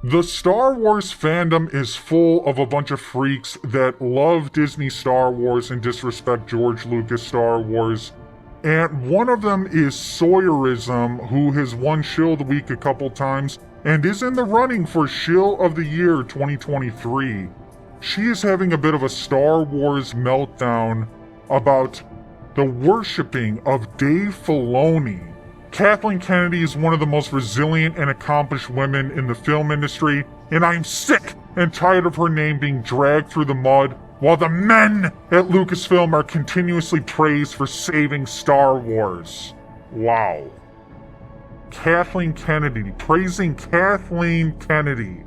The Star Wars fandom is full of a bunch of freaks that love Disney Star Wars and disrespect George Lucas Star Wars. And one of them is Sawyeurism, who has won Shill of the Week a couple times and is in the running for Shill of the Year 2023. She is having a bit of a Star Wars meltdown about the worshipping of Dave Filoni. Kathleen Kennedy is one of the most resilient and accomplished women in the film industry, and I'm sick and tired of her name being dragged through the mud while the men at Lucasfilm are continuously praised for saving Star Wars. Wow. Kathleen Kennedy, praising Kathleen Kennedy.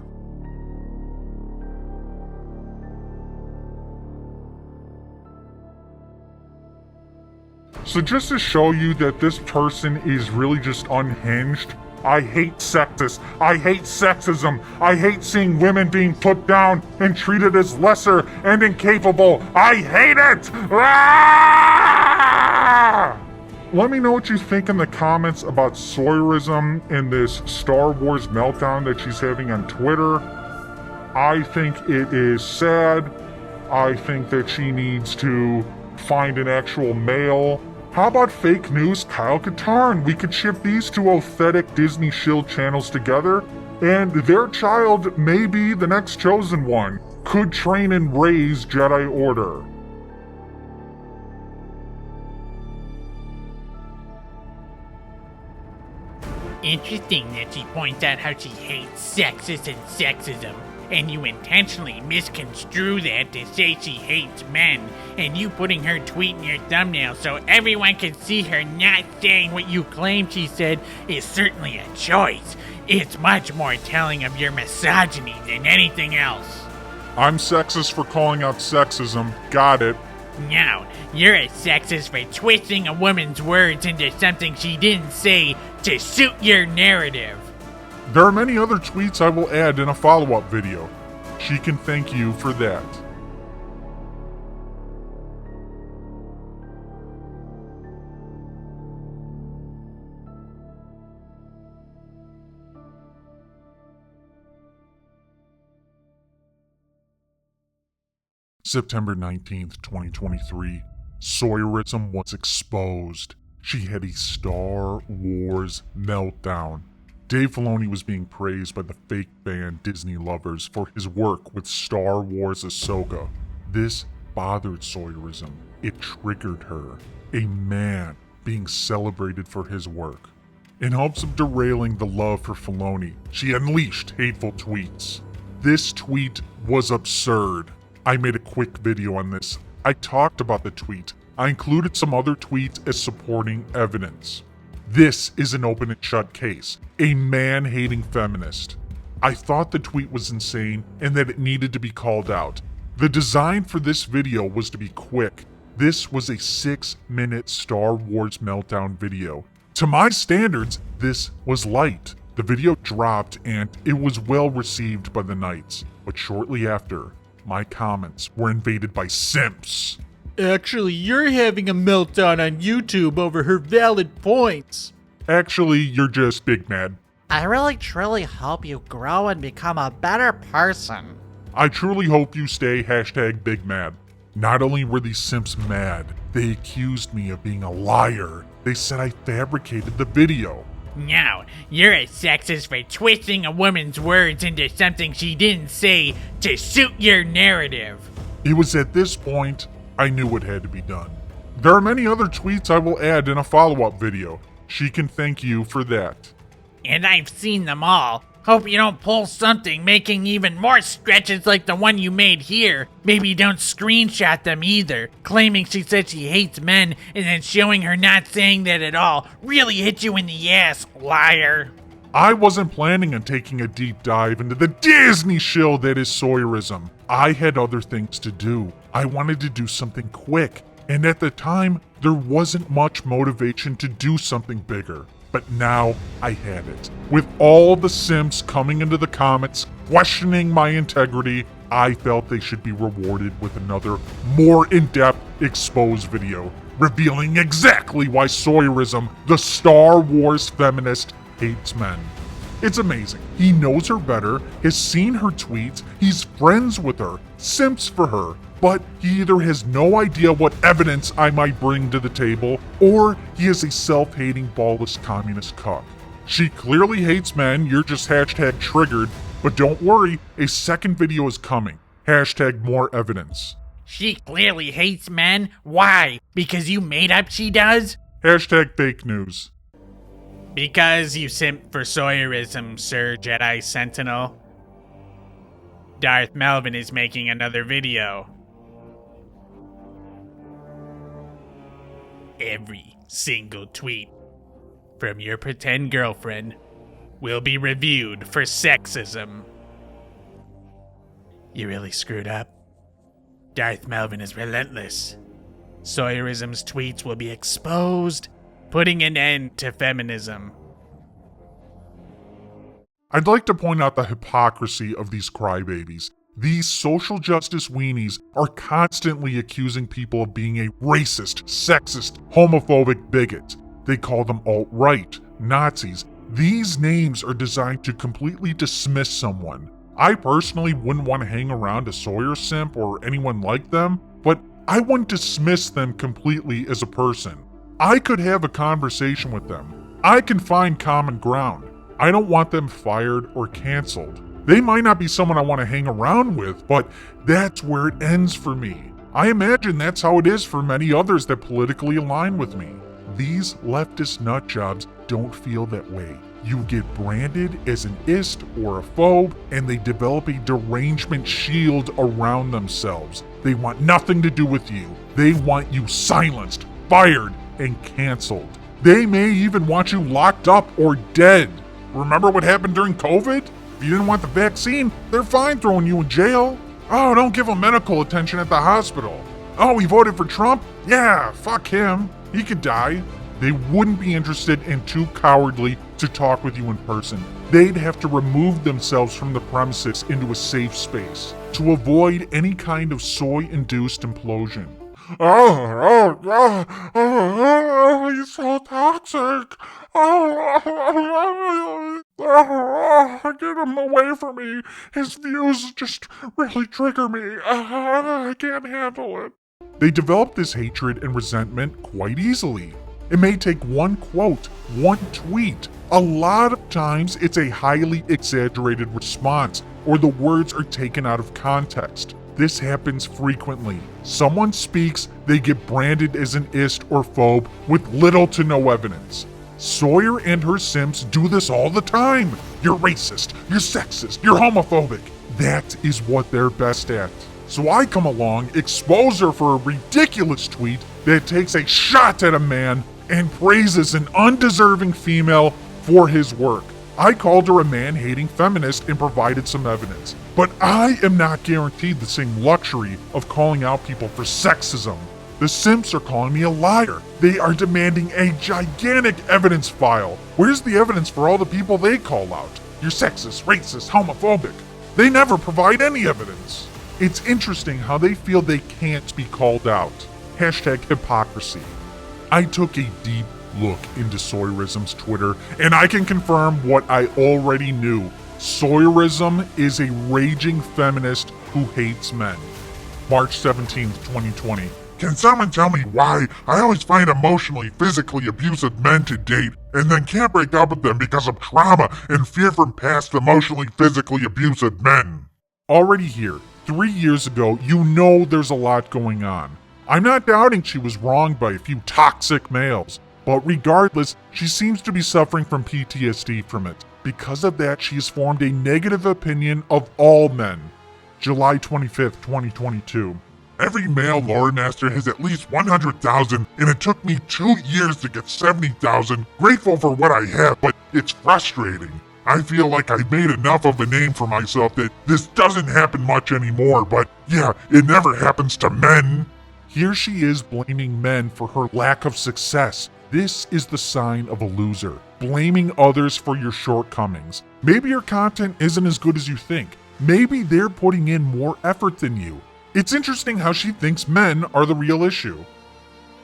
So just to show you that this person is really just unhinged, I hate sexist. I hate sexism. I hate seeing women being put down and treated as lesser and incapable. I hate it! Ah! Let me know what you think in the comments about Sawyeurism and this Star Wars meltdown that she's having on Twitter. I think it is sad. I think that she needs to find an actual male. How about fake news Kyle Katarn? We could ship these two authentic Disney Shield channels together, and their child may be the next chosen one. Could train and raise Jedi Order. Interesting that she points out how she hates sexist and sexism, and you intentionally misconstrue that to say she hates men, and you putting her tweet in your thumbnail so everyone can see her not saying what you claim she said is certainly a choice. It's much more telling of your misogyny than anything else. I'm sexist for calling out sexism. Got it. No, you're a sexist for twisting a woman's words into something she didn't say to suit your narrative. There are many other tweets I will add in a follow-up video. She can thank you for that. September 19th, 2023. Sawyeurism was exposed. She had a Star Wars meltdown. Dave Filoni was being praised by the fake band Disney lovers for his work with Star Wars Ahsoka. This bothered Sawyeurism. It triggered her. A man being celebrated for his work. In hopes of derailing the love for Filoni, she unleashed hateful tweets. This tweet was absurd. I made a quick video on this. I talked about the tweet. I included some other tweets as supporting evidence. This is an open and shut case. A man-hating feminist. I thought the tweet was insane and that it needed to be called out. The design for this video was to be quick. This was a 6-minute Star Wars meltdown video. To my standards, this was light. The video dropped and it was well received by the Knights, but shortly after, my comments were invaded by simps. Actually, you're having a meltdown on YouTube over her valid points. Actually, you're just big mad. I really truly hope you grow and become a better person. I truly hope you stay #BigMad. Not only were these simps mad, they accused me of being a liar. They said I fabricated the video. No, you're a sexist for twisting a woman's words into something she didn't say to suit your narrative. It was at this point I knew what had to be done. There are many other tweets I will add in a follow-up video. She can thank you for that. And I've seen them all. Hope you don't pull something making even more stretches like the one you made here. Maybe don't screenshot them either. Claiming she said she hates men and then showing her not saying that at all really hit you in the ass, liar. I wasn't planning on taking a deep dive into the Disney shill that is Sawyeurism. I had other things to do. I wanted to do something quick, and at the time, there wasn't much motivation to do something bigger. But now, I had it. With all the simps coming into the comments, questioning my integrity, I felt they should be rewarded with another, more in-depth, exposed video, revealing exactly why Sawyeurism, the Star Wars feminist, hates men. It's amazing. He knows her better, has seen her tweets, he's friends with her, simps for her, but he either has no idea what evidence I might bring to the table, or he is a self-hating, ballless communist cuck. She clearly hates men, you're just hashtag triggered, but don't worry, a second video is coming. Hashtag more evidence. She clearly hates men. Why? Because you made up she does? Hashtag fake news. Because you simp for Sawyeurism, Sir Jedi Sentinel. Darth Melvin is making another video. Every single tweet from your pretend girlfriend will be reviewed for sexism. You really screwed up. Darth Melvin is relentless. Sawyeurism's tweets will be exposed, putting an end to feminism. I'd like to point out the hypocrisy of these crybabies. These social justice weenies are constantly accusing people of being a racist, sexist, homophobic bigot. They call them alt-right, Nazis. These names are designed to completely dismiss someone. I personally wouldn't want to hang around a Sawyer simp or anyone like them, but I wouldn't dismiss them completely as a person. I could have a conversation with them. I can find common ground. I don't want them fired or canceled. They might not be someone I want to hang around with, but that's where it ends for me. I imagine that's how it is for many others that politically align with me. These leftist nutjobs don't feel that way. You get branded as an ist or a phobe, and they develop a derangement shield around themselves. They want nothing to do with you. They want you silenced, fired, and canceled. They may even want you locked up or dead. Remember what happened during COVID? If you didn't want the vaccine, they're fine throwing you in jail. Oh, don't give him medical attention at the hospital. Oh, he voted for Trump? Yeah, fuck him. He could die. They wouldn't be interested and too cowardly to talk with you in person. They'd have to remove themselves from the premises into a safe space to avoid any kind of soy-induced implosion. He's so toxic. Get him away from me. His views just really trigger me. I can't handle it. They develop this hatred and resentment quite easily. It may take one quote, one tweet. A lot of times it's a highly exaggerated response, or the words are taken out of context. This happens frequently. Someone speaks, they get branded as an ist or phobe with little to no evidence. Sawyer and her simps do this all the time. You're racist, you're sexist, you're homophobic. That is what they're best at. So I come along, expose her for a ridiculous tweet that takes a shot at a man and praises an undeserving female for his work. I called her a man-hating feminist and provided some evidence. But I am not guaranteed the same luxury of calling out people for sexism. The simps are calling me a liar. They are demanding a gigantic evidence file. Where's the evidence for all the people they call out? You're sexist, racist, homophobic. They never provide any evidence. It's interesting how they feel they can't be called out. Hashtag hypocrisy. I took a deep look into Sawyeurism's Twitter, and I can confirm what I already knew. Sawyeurism is a raging feminist who hates men. March 17th, 2020. Can someone tell me why I always find emotionally, physically abusive men to date and then can't break up with them because of trauma and fear from past emotionally, physically abusive men? Already here, 3 years ago, you know there's a lot going on. I'm not doubting she was wronged by a few toxic males, but regardless, she seems to be suffering from PTSD from it. Because of that, she has formed a negative opinion of all men. July 25th, 2022. Every male lore master has at least 100,000, and it took me 2 years to get 70,000. Grateful for what I have, but it's frustrating. I feel like I made enough of a name for myself that this doesn't happen much anymore, but yeah, it never happens to men. Here she is blaming men for her lack of success. This is the sign of a loser, blaming others for your shortcomings. Maybe your content isn't as good as you think. Maybe they're putting in more effort than you. It's interesting how she thinks men are the real issue.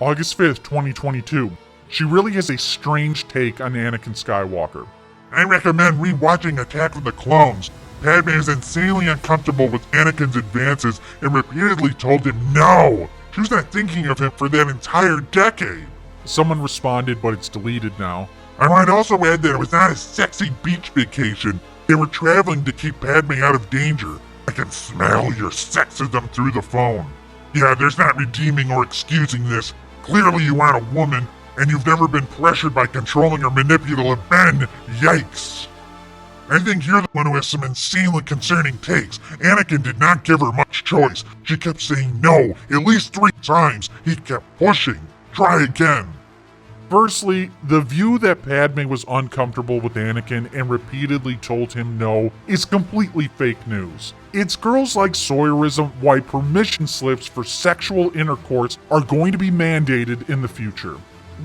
August 5th, 2022. She really has a strange take on Anakin Skywalker. I recommend rewatching Attack of the Clones. Padme is insanely uncomfortable with Anakin's advances and repeatedly told him no. She was not thinking of him for that entire decade. Someone responded, but it's deleted now. I might also add that it was not a sexy beach vacation. They were traveling to keep Padme out of danger. I can smell your sexism through the phone. Yeah, there's not redeeming or excusing this. Clearly you aren't a woman, and you've never been pressured by controlling or manipulative men. Yikes. I think you're the one who has some insanely concerning takes. Anakin did not give her much choice. She kept saying no, at least 3 times. He kept pushing. Try again. Firstly, the view that Padme was uncomfortable with Anakin and repeatedly told him no is completely fake news. It's girls like Sawyeurism why permission slips for sexual intercourse are going to be mandated in the future.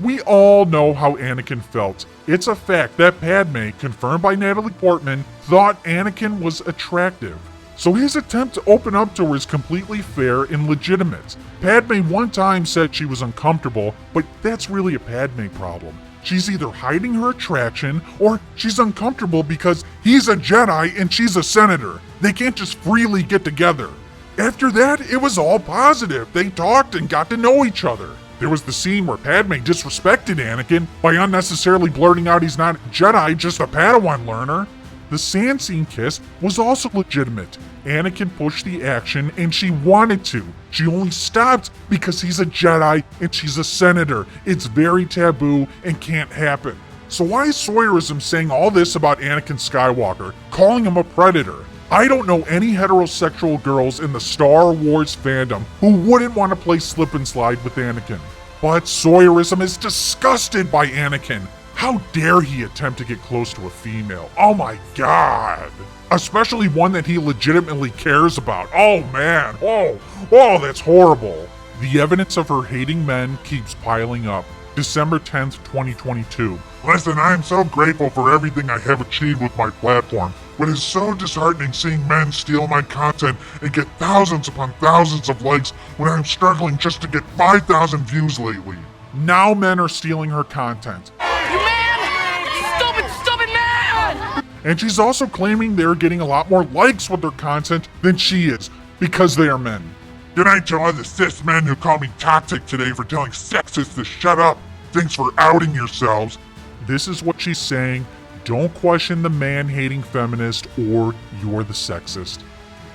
We all know how Anakin felt. It's a fact that Padme, confirmed by Natalie Portman, thought Anakin was attractive. So his attempt to open up to her is completely fair and legitimate. Padme one time said she was uncomfortable, but that's really a Padme problem. She's either hiding her attraction, or she's uncomfortable because he's a Jedi and she's a senator. They can't just freely get together. After that, it was all positive. They talked and got to know each other. There was the scene where Padme disrespected Anakin by unnecessarily blurting out he's not a Jedi, just a Padawan learner. The sand scene kiss was also legitimate. Anakin pushed the action and she wanted to. She only stopped because he's a Jedi and she's a senator. It's very taboo and can't happen. So why is Sawyeurism saying all this about Anakin Skywalker, calling him a predator? I don't know any heterosexual girls in the Star Wars fandom who wouldn't want to play slip and slide with Anakin. But Sawyeurism is disgusted by Anakin. How dare he attempt to get close to a female? Oh my god. Especially one that he legitimately cares about. Oh man. Oh, that's horrible. The evidence of her hating men keeps piling up. December 10th, 2022. Listen, I am so grateful for everything I have achieved with my platform, but it's so disheartening seeing men steal my content and get thousands upon thousands of likes when I'm struggling just to get 5,000 views lately. Now men are stealing her content. You man! Stupid man! And she's also claiming they're getting a lot more likes with their content than she is, because they are men. Good night to all the cis men who call me toxic today for telling sexists to shut up. Thanks for outing yourselves. This is what she's saying. Don't question the man-hating feminist or you're the sexist.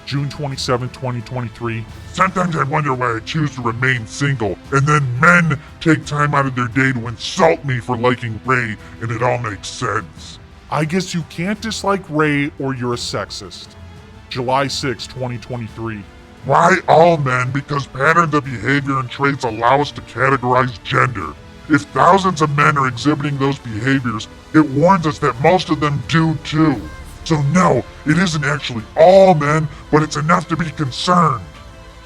June 27, 2023. Sometimes I wonder why I choose to remain single, and then men take time out of their day to insult me for liking Rey, and it all makes sense. I guess you can't dislike Rey or you're a sexist. July 6, 2023. Why all men? Because patterns of behavior and traits allow us to categorize gender. If thousands of men are exhibiting those behaviors, it warns us that most of them do too. So no, it isn't actually all men, but it's enough to be concerned.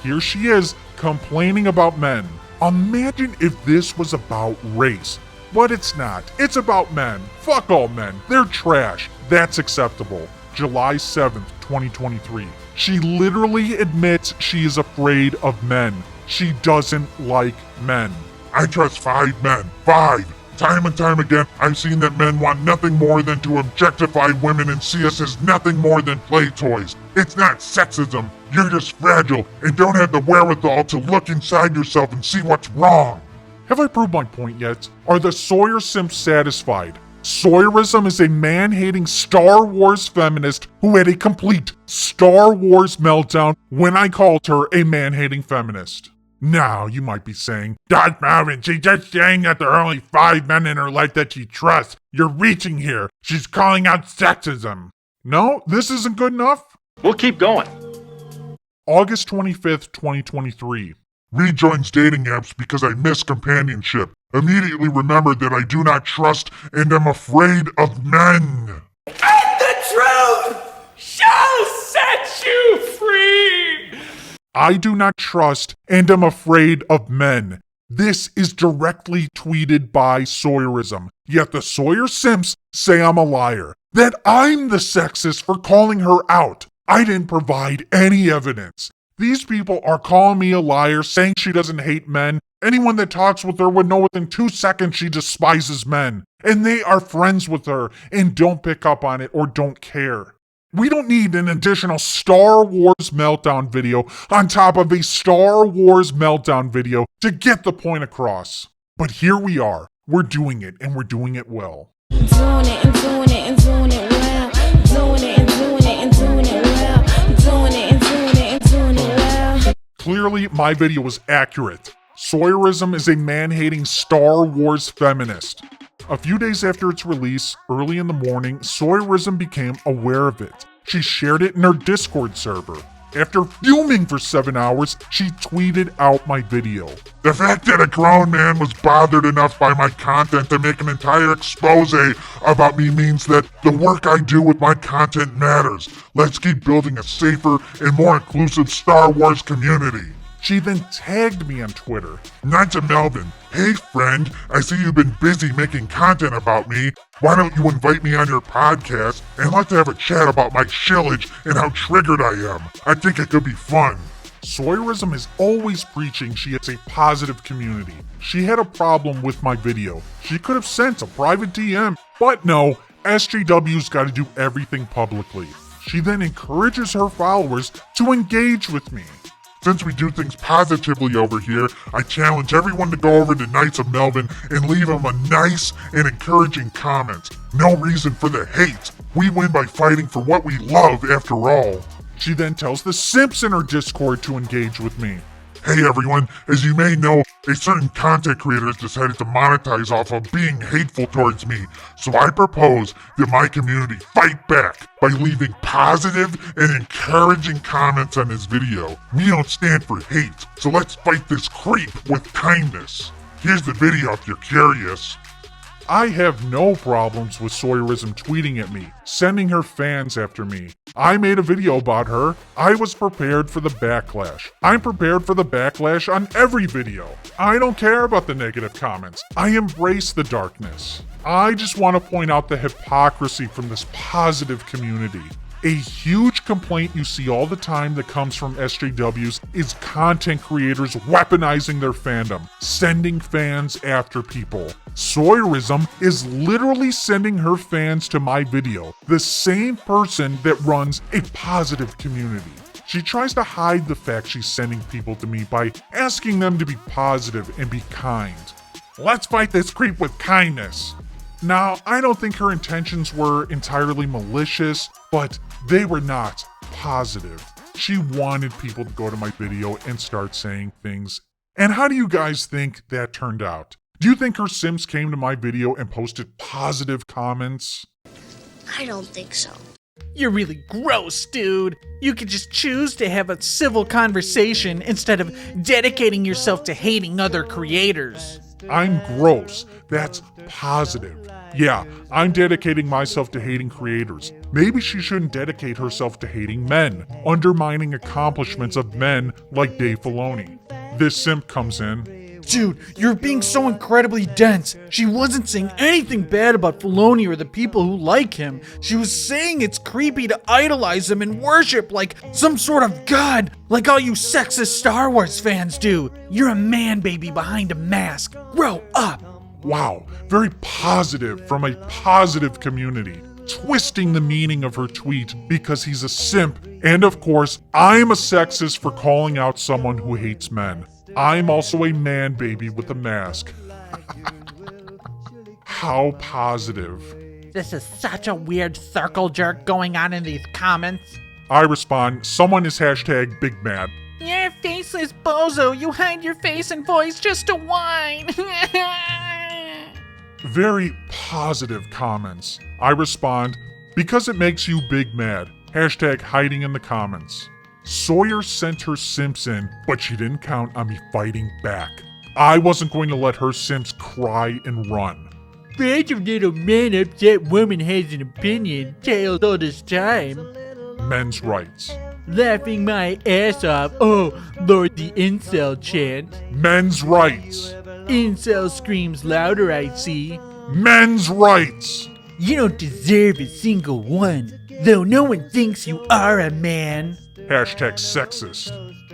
Here she is, complaining about men. Imagine if this was about race. But it's not. It's about men. Fuck all men. They're trash. That's acceptable. July 7th, 2023. She literally admits she is afraid of men. She doesn't like men. I trust 5 men. 5. Time and time again, I've seen that men want nothing more than to objectify women and see us as nothing more than play toys. It's not sexism. You're just fragile and don't have the wherewithal to look inside yourself and see what's wrong. Have I proved my point yet? Are the Sawyer simps satisfied? Sawyeurism is a man-hating Star Wars feminist who had a complete Star Wars meltdown when I called her a man-hating feminist. Now, you might be saying, Dr. Melvin, she's just saying that there are only 5 men in her life that she trusts. You're reaching here. She's calling out sexism. No, this isn't good enough? We'll keep going. August 25th, 2023. Rejoins dating apps because I miss companionship. Immediately remembered that I do not trust and am afraid of men. And the truth shall set you free! I do not trust and am afraid of men. This is directly tweeted by Sawyeurism. Yet the Sawyer simps say I'm a liar. That I'm the sexist for calling her out. I didn't provide any evidence. These people are calling me a liar, saying she doesn't hate men. Anyone that talks with her would know within 2 seconds she despises men. and they are friends with her and don't pick up on it or don't care. We don't need an additional Star Wars Meltdown video on top of a Star Wars Meltdown video to get the point across. But here we are. We're doing it, and we're doing it well. Doing it and doing it and doing it well. Doing it and doing it and doing it well. Doing it and doing it and doing it well. Clearly, my video was accurate. Sawyeurism is a man-hating Star Wars feminist. A few days after its release, early in the morning, Sawyeurism became aware of it. She shared it in her Discord server. After fuming for 7 hours, she tweeted out my video. The fact that a grown man was bothered enough by my content to make an entire expose about me means that the work I do with my content matters. Let's keep building a safer and more inclusive Star Wars community. She then tagged me on Twitter. Not to Melvin. Hey friend, I see you've been busy making content about me. Why don't you invite me on your podcast and let's have a chat about my shillage and how triggered I am. I think it could be fun. Sawyeurism is always preaching she has a positive community. She had a problem with my video. She could have sent a private DM, but no, SJW's gotta do everything publicly. She then encourages her followers to engage with me. Since we do things positively over here, I challenge everyone to go over to Knights of Melvin and leave him a nice and encouraging comment. No reason for the hate. We win by fighting for what we love after all. She then tells the simps in her Discord to engage with me. Hey everyone, as you may know, a certain content creator has decided to monetize off of being hateful towards me, so I propose that my community fight back by leaving positive and encouraging comments on this video. We don't stand for hate, so let's fight this creep with kindness. Here's the video if you're curious. I have no problems with Sawyeurism tweeting at me, sending her fans after me. I made a video about her. I was prepared for the backlash. I'm prepared for the backlash on every video. I don't care about the negative comments. I embrace the darkness. I just want to point out the hypocrisy from this positive community. A huge complaint you see all the time that comes from SJWs is content creators weaponizing their fandom, sending fans after people. Sawyeurism is literally sending her fans to my video, the same person that runs a positive community. She tries to hide the fact she's sending people to me by asking them to be positive and be kind. Let's fight this creep with kindness. Now, I don't think her intentions were entirely malicious, but they were not positive. She wanted people to go to my video and start saying things. And how do you guys think that turned out? Do you think her Sims came to my video and posted positive comments? I don't think so. You're really gross, dude. You could just choose to have a civil conversation instead of dedicating yourself to hating other creators. I'm gross. That's positive. Yeah, I'm dedicating myself to hating creators. Maybe she shouldn't dedicate herself to hating men, undermining accomplishments of men like Dave Filoni. This simp comes in. Dude, you're being so incredibly dense. She wasn't saying anything bad about Filoni or the people who like him. She was saying it's creepy to idolize him and worship like some sort of god, like all you sexist Star Wars fans do. You're a man baby behind a mask. Grow up. Wow, very positive from a positive community, twisting the meaning of her tweet because he's a simp. And of course, I'm a sexist for calling out someone who hates men. I'm also a man baby with a mask. How positive. This is such a weird circle jerk going on in these comments. I respond, someone is hashtag big mad. You're a faceless bozo. You hide your face and voice just to whine. Very positive comments. I respond, because it makes you big mad. Hashtag hiding in the comments. Sawyer sent her simps in, but she didn't count on me fighting back. I wasn't going to let her simps cry and run. Bunch of little men upset woman has an opinion, tales all this time. Men's rights. Laughing my ass off. Oh, Lord, the incel chant. Men's rights. Incel screams louder, I see. Men's rights. You don't deserve a single one. though no one thinks you are a man. Hashtag sexist.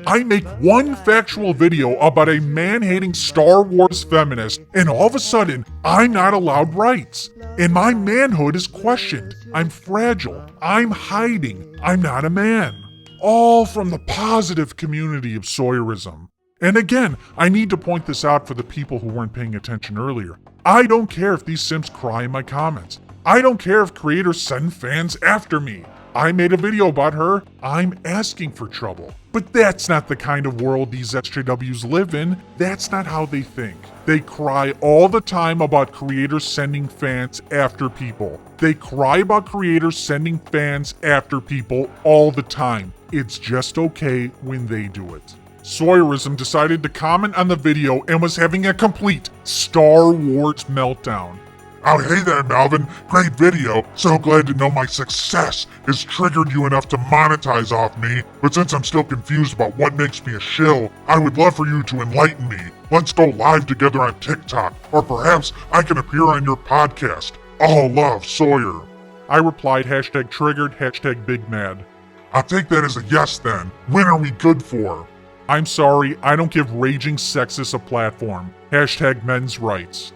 I make one factual video about a man-hating Star Wars feminist, and all of a sudden, I'm not allowed rights. And my manhood is questioned. I'm fragile. I'm hiding. I'm not a man. All from the positive community of Sawyeurism. And again, I need to point this out for the people who weren't paying attention earlier. I don't care if these simps cry in my comments. I don't care if creators send fans after me. I made a video about her. I'm asking for trouble. But that's not the kind of world these SJWs live in. That's not how they think. They cry all the time about creators sending fans after people. They cry about creators sending fans after people all the time. It's just okay when they do it. Sawyeurism decided to comment on the video and was having a complete Star Wars meltdown. Oh, hey there, Melvin. Great video. So glad to know my success has triggered you enough to monetize off me. But since I'm still confused about what makes me a shill, I would love for you to enlighten me. Let's go live together on TikTok, or perhaps I can appear on your podcast. All love, Sawyer. I replied hashtag triggered, hashtag big mad. I'll take that as a yes then. When are we good for? I'm sorry, I don't give raging sexists a platform. Hashtag men's rights.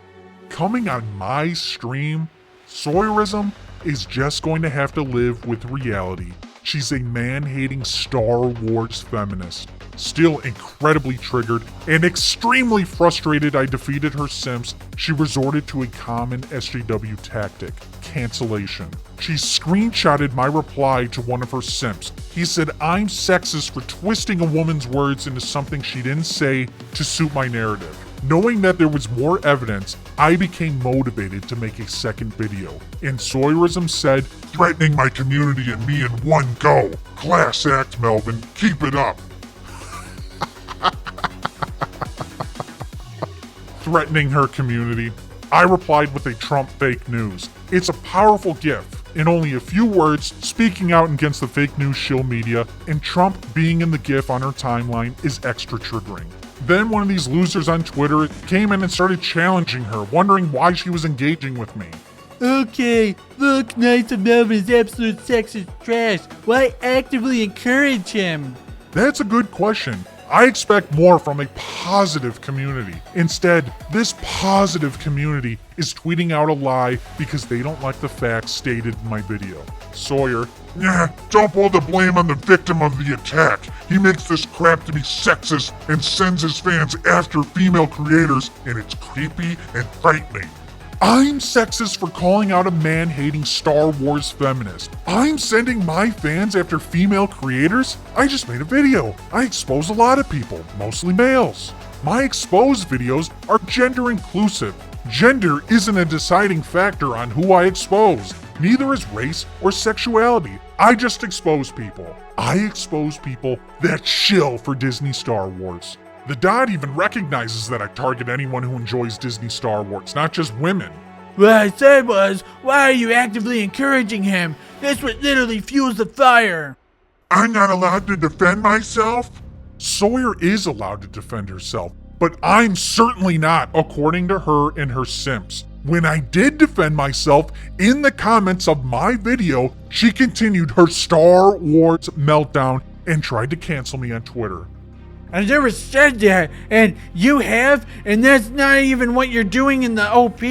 Coming on my stream, Sawyeurism is just going to have to live with reality. She's a man-hating Star Wars feminist. Still incredibly triggered and extremely frustrated I defeated her simps, she resorted to a common SJW tactic, cancellation. She screenshotted my reply to one of her simps. He said I'm sexist for twisting a woman's words into something she didn't say to suit my narrative. Knowing that there was more evidence, I became motivated to make a second video. And Sawyeurism said, threatening my community and me in one go. Class act, Melvin. Keep it up. Threatening her community. I replied with a Trump fake news. It's a powerful gif. In only a few words, speaking out against the fake news shill media, and Trump being in the gif on her timeline is extra triggering. Then one of these losers on Twitter came in and started challenging her, wondering why she was engaging with me. Okay, look, Knights of Melvin is absolute sexist trash. Why actively encourage him? That's a good question. I expect more from a positive community. Instead, this positive community is tweeting out a lie because they don't like the facts stated in my video. Sawyer, yeah, don't pull the blame on the victim of the attack. He makes this crap to be sexist and sends his fans after female creators, and it's creepy and frightening. I'm sexist for calling out a man-hating Star Wars feminist. I'm sending my fans after female creators? I just made a video. I expose a lot of people, mostly males. My exposed videos are gender inclusive. Gender isn't a deciding factor on who I expose. Neither is race or sexuality. I just expose people. I expose people that shill for Disney Star Wars. The dot even recognizes that I target anyone who enjoys Disney Star Wars, not just women. What I said was, why are you actively encouraging him? That's what literally fuels the fire. I'm not allowed to defend myself? Sawyer is allowed to defend herself, but I'm certainly not, according to her and her simps. When I did defend myself in the comments of my video, she continued her Star Wars meltdown and tried to cancel me on Twitter. I never said that, and you have, and that's not even what you're doing in the OP.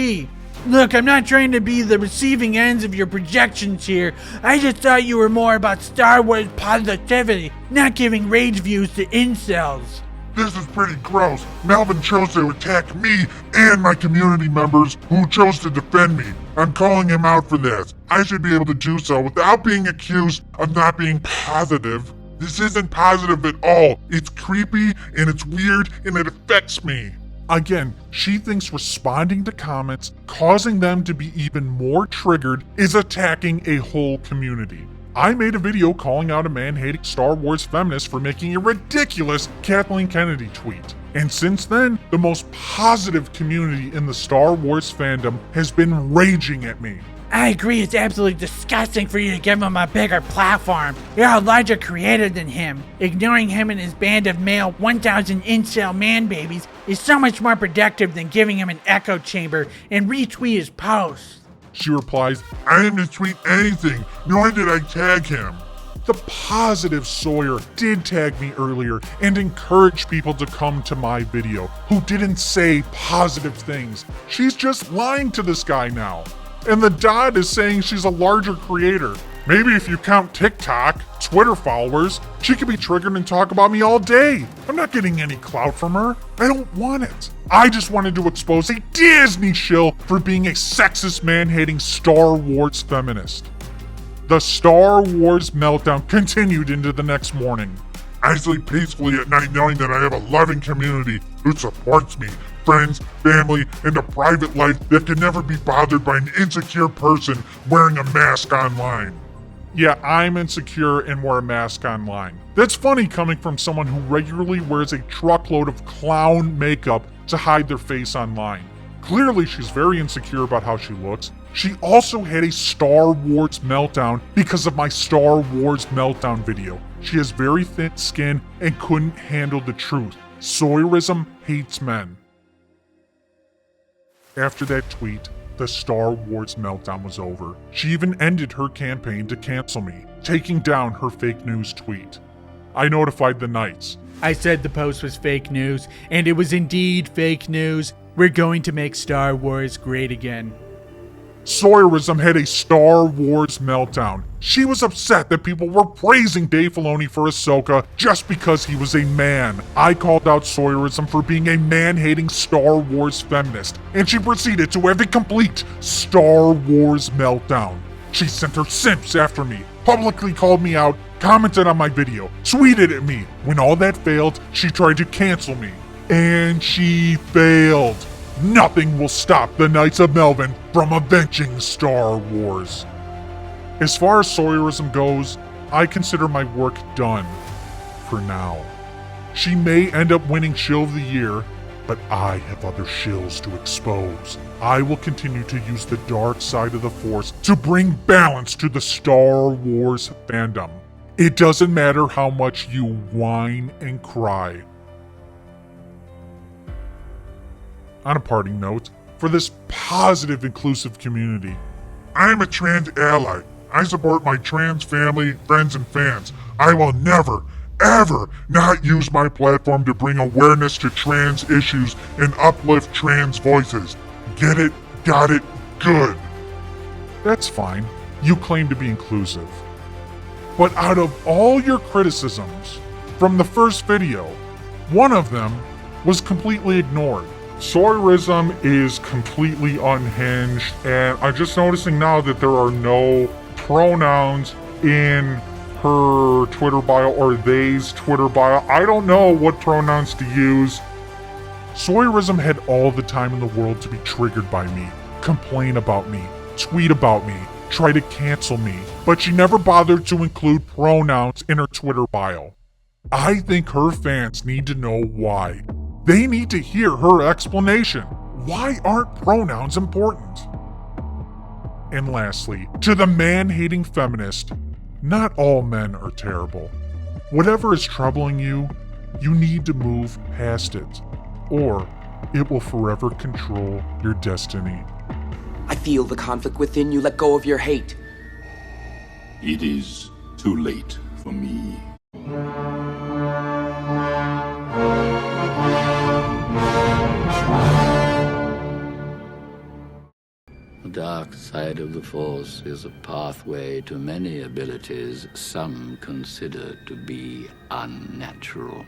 Look, I'm not trying to be the receiving ends of your projections here. I just thought you were more about Star Wars positivity, not giving rage views to incels. This is pretty gross. Melvin chose to attack me and my community members who chose to defend me. I'm calling him out for this. I should be able to do so without being accused of not being positive. This isn't positive at all. It's creepy and it's weird and it affects me. Again, she thinks responding to comments, causing them to be even more triggered, is attacking a whole community. I made a video calling out a man-hating Star Wars feminist for making a ridiculous Kathleen Kennedy tweet. And since then, the most positive community in the Star Wars fandom has been raging at me. I agree, it's absolutely disgusting for you to give him a bigger platform. You're a larger creator than him. Ignoring him and his band of male 1,000 incel man babies is so much more productive than giving him an echo chamber and retweet his posts. She replies, I didn't tweet anything, nor did I tag him. the positive Sawyer did tag me earlier and encouraged people to come to my video who didn't say positive things. She's just lying to this guy now. And the dot is saying she's a larger creator. Maybe if you count TikTok, Twitter followers, she could be triggered and talk about me all day. I'm not getting any clout from her. I don't want it. I just wanted to expose a Disney shill for being a sexist, man-hating Star Wars feminist. The Star Wars meltdown continued into the next morning. I sleep peacefully at night knowing that I have a loving community who supports me, friends, family, and a private life that can never be bothered by an insecure person wearing a mask online. Yeah, I'm insecure and wear a mask online. That's funny coming from someone who regularly wears a truckload of clown makeup to hide their face online. Clearly, she's very insecure about how she looks. She also had a Star Wars meltdown because of my Star Wars meltdown video. She has very thin skin and couldn't handle the truth. Sawyeurism hates men. After that tweet, the Star Wars meltdown was over. She even ended her campaign to cancel me, taking down her fake news tweet. I notified the Knights. I said the post was fake news, and it was indeed fake news. We're going to make Star Wars great again. Sawyeurism had a Star Wars meltdown. She was upset that people were praising Dave Filoni for Ahsoka just because he was a man. I called out Sawyeurism for being a man-hating Star Wars feminist, and she proceeded to have a complete Star Wars meltdown. She sent her simps after me, publicly called me out, commented on my video, tweeted at me. When all that failed, she tried to cancel me. And she failed. Nothing will stop the Knights of Melvin from avenging Star Wars. As far as Sawyeurism goes, I consider my work done. For now. She may end up winning Shill of the Year, but I have other shills to expose. I will continue to use the dark side of the Force to bring balance to the Star Wars fandom. It doesn't matter how much you whine and cry. On a parting note, for this positive, inclusive community, I'm a trans ally. I support my trans family, friends, and fans. I will never, ever not use my platform to bring awareness to trans issues and uplift trans voices. Get it? Got it? Good. that's fine. You claim to be inclusive. But out of all your criticisms from the first video, one of them was completely ignored. Sawyeurism is completely unhinged, and I'm just noticing now that there are no pronouns in her Twitter bio or they's Twitter bio. I don't know what pronouns to use. Sawyeurism had all the time in the world to be triggered by me, complain about me, tweet about me, try to cancel me, but she never bothered to include pronouns in her Twitter bio. I think her fans need to know why. They need to hear her explanation. Why aren't pronouns important? And lastly, to the man-hating feminist, not all men are terrible. Whatever is troubling you, you need to move past it, or it will forever control your destiny. I feel the conflict within you. Let go of your hate. It is too late for me. The dark side of the Force is a pathway to many abilities some consider to be unnatural.